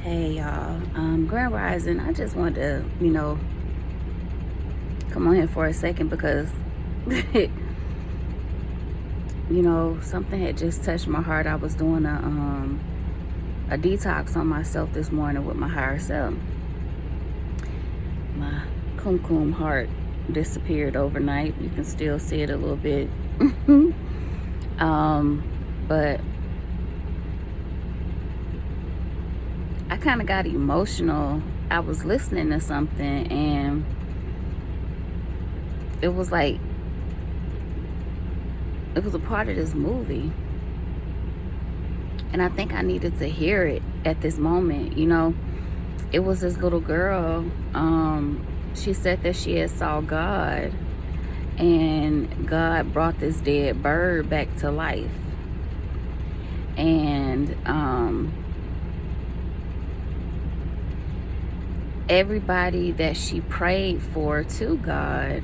Hey y'all, Grand Rising. I just wanted to, come on here for a second because, something had just touched my heart. I was doing a detox on myself this morning with my higher self. My kum heart disappeared overnight. You can still see it a little bit, but I kind of got emotional. I was listening to something and it was like, it was a part of this movie. And I think I needed to hear it at this moment. It was this little girl. She said that she had saw God and God brought this dead bird back to life. And, everybody that she prayed for to God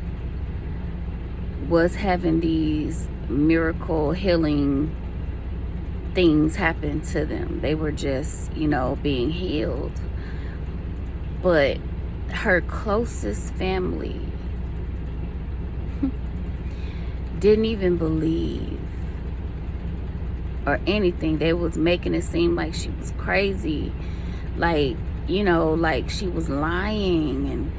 was having these miracle healing things happen to them. They were just, being healed. But her closest family didn't even believe or anything. They was making it seem like she was crazy. Like she was lying and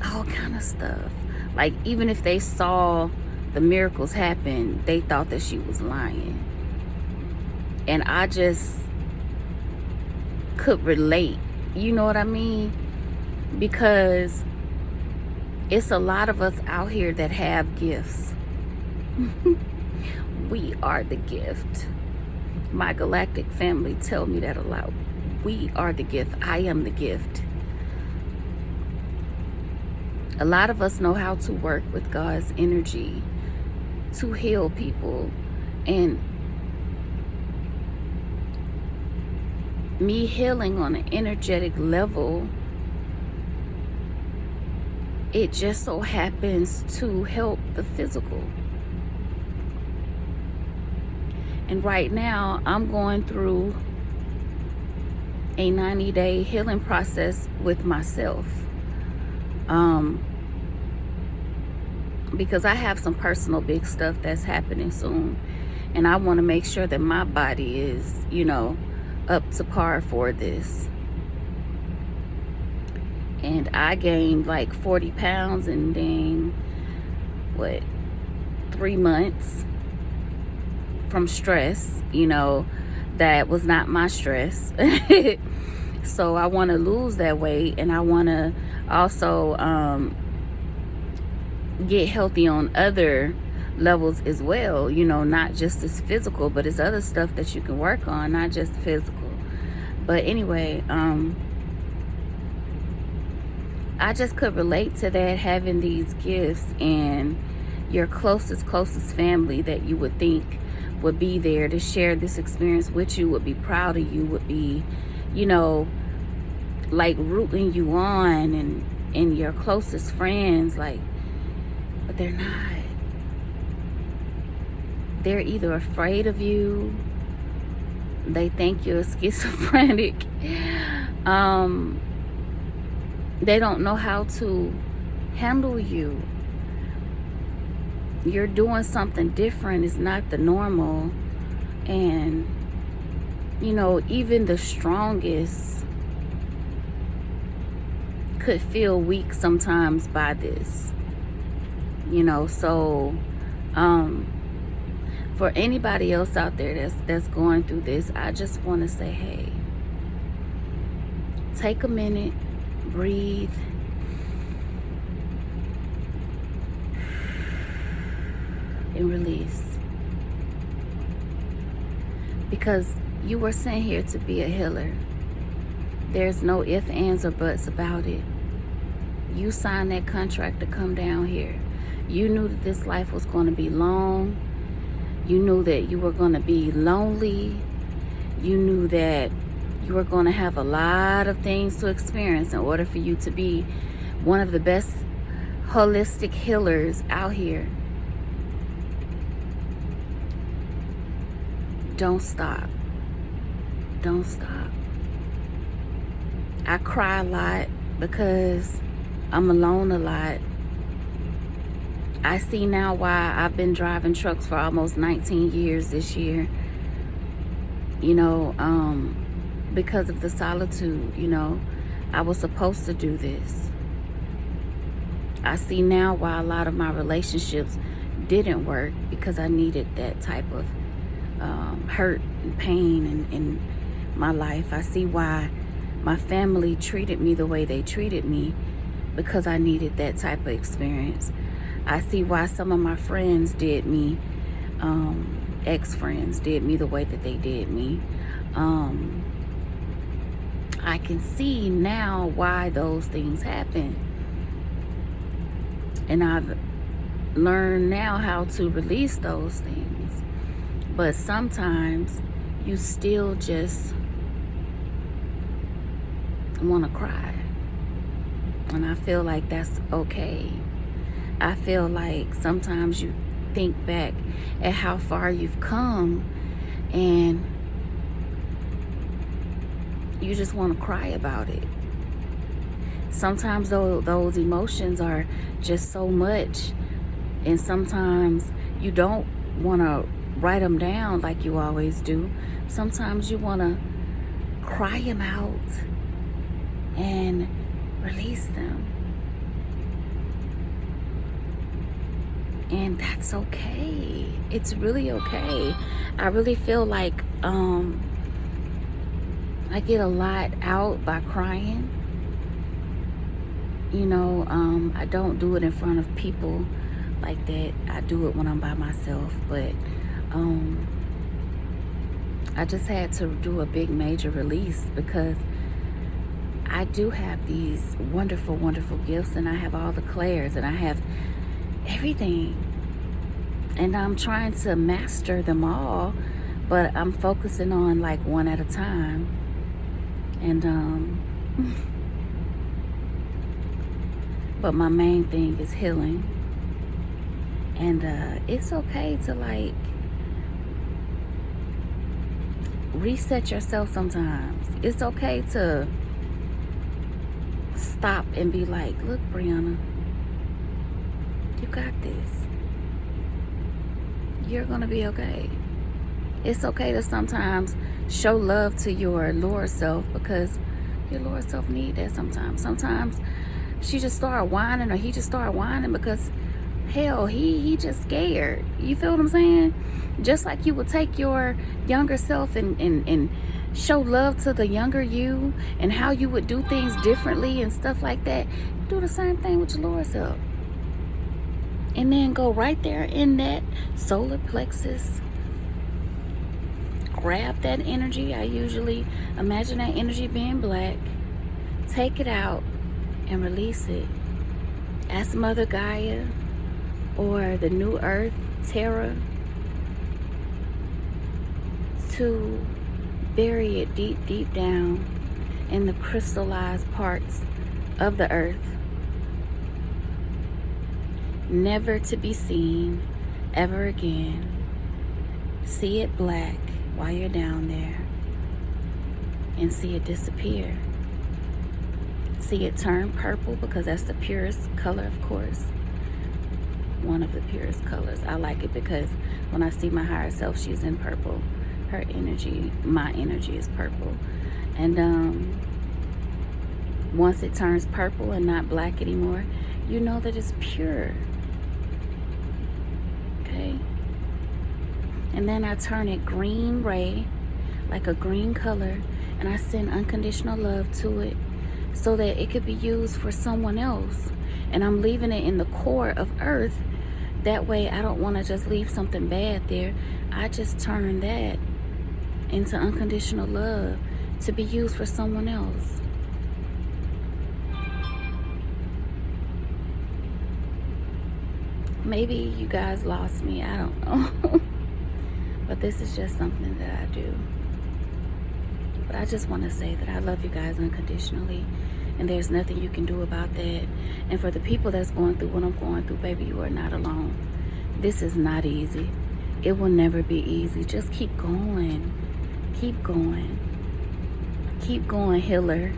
all kind of stuff. Like, even if they saw the miracles happen, they thought that she was lying. And I just could relate, you know what I mean? Because it's a lot of us out here that have gifts. We are the gift. My galactic family tell me that a lot. We are the gift. I am the gift. A lot of us know how to work with God's energy to heal people. And me healing on an energetic level, it just so happens to help the physical. And right now, I'm going through a 90-day healing process with myself. Because I have some personal big stuff that's happening soon. And I want to make sure that my body is, up to par for this. And I gained like 40 pounds in 3 months from stress. That was not my stress. So I want to lose that weight, and I want to also get healthy on other levels as well. Not just this physical, but it's other stuff that you can work on, not just physical. But anyway, I just could relate to that, having these gifts and your closest family that you would think would be there to share this experience with you, would be proud of you, would be, like rooting you on, and your closest friends, like, but they're not. They're either afraid of you, they think you're schizophrenic, they don't know how to handle you. You're doing something different. It's not the normal. And, even the strongest could feel weak sometimes by this. So, for anybody else out there that's going through this, I just want to say, hey, take a minute, breathe, and release. Because you were sent here to be a healer. There's no ifs, ands, or buts about it. You signed that contract to come down here. You knew that this life was going to be long. You knew that you were going to be lonely. You knew that you were going to have a lot of things to experience in order for you to be one of the best holistic healers out here. Don't stop. Don't stop. I cry a lot because I'm alone a lot. I see now why I've been driving trucks for almost 19 years this year. You know, because of the solitude, you know. I was supposed to do this. I see now why a lot of my relationships didn't work, because I needed that type of hurt and pain in my life. I see why my family treated me the way they treated me, because I needed that type of experience. I see why some of my friends did me, ex-friends did me the way that they did me. I can see now why those things happen. And I've learned now how to release those things. But sometimes you still just want to cry. And I feel like that's okay. I feel like sometimes you think back at how far you've come and you just want to cry about it. Sometimes those emotions are just so much, and sometimes you don't want to write them down like you always do. Sometimes you want to cry them out and release them. And that's okay. It's really okay. I really feel like I get a lot out by crying. You know, I don't do it in front of people like that. I do it when I'm by myself. But I just had to do a big major release, because I do have these wonderful, wonderful gifts, and I have all the clairs, and I have everything. And I'm trying to master them all, but I'm focusing on like one at a time. And but my main thing is healing. And it's okay to like reset yourself sometimes. It's okay to stop and be like, look, Brionna, you got this. You're gonna be okay. It's okay to sometimes show love to your lower self, because your lower self need that sometimes. Sometimes she just started whining, or he just started whining because hell, he just scared. You feel what I'm saying? Just like you would take your younger self and show love to the younger you, and how you would do things differently and stuff like that. Do the same thing with your lower self. And then go right there in that solar plexus. Grab that energy. I usually imagine that energy being black. Take it out and release it. Ask Mother Gaia or the New Earth, Terra, to bury it deep, deep down in the crystallized parts of the earth. Never to be seen ever again. See it black while you're down there, and see it disappear. See it turn purple, because that's the purest color, of course. One of the purest colors. I like it because when I see my higher self, she's in purple. Her energy, my energy is purple. And once it turns purple and not black anymore, you know that it's pure. Okay? And then I turn it green ray, like a green color, and I send unconditional love to it so that it could be used for someone else. And I'm leaving it in the core of earth. That way I don't want to just leave something bad there. I just turn that into unconditional love to be used for someone else. Maybe you guys lost me, I don't know. But this is just something that I do. But I just want to say that I love you guys unconditionally, and there's nothing you can do about that. And for the people that's going through what I'm going through, baby, you are not alone. This is not easy. It will never be easy. Just keep going. Keep going. Keep going, healer.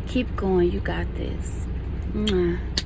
Keep going. You got this. Mwah.